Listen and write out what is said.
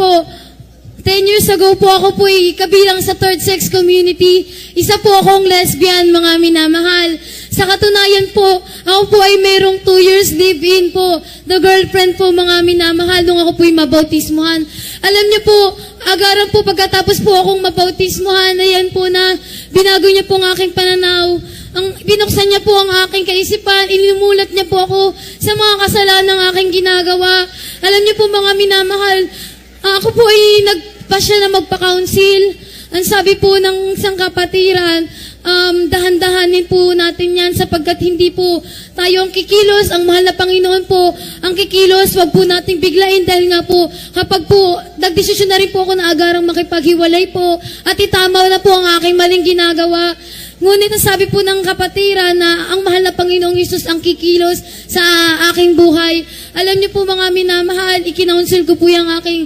po, 10 years ago po ako po ay kabilang sa third sex community. Isa po akong lesbian, mga minamahal. Sa katunayan po, ako po ay mayroong 2 years live-in po. The girlfriend po, mga minamahal, nung ako po ay mabautismuhan. Alam niyo po, agaran po pagkatapos po akong mabautismuhan, ayan po na binago niya po ang aking pananaw. Binuksan niya po ang aking kaisipan, inumulat niya po ako sa mga kasalanan ng aking ginagawa. Alam niyo po, mga minamahal, ako po ay nagpasya na magpa-council. Ang sabi po ng isang kapatiran, dahan-dahanin po natin yan sapagkat hindi po tayo ang kikilos, ang mahal na Panginoon po ang kikilos, wag po nating biglain dahil nga po kapag po nagdesisyon na rin po ako na agarang makipaghiwalay po at itamaw na po ang aking maling ginagawa. Ngunit ang sabi po ng kapatiran na ang mahal na Panginoong Hesus ang kikilos sa aking buhay. Alam niyo po, mga minamahal, ikinounsel ko po yung aking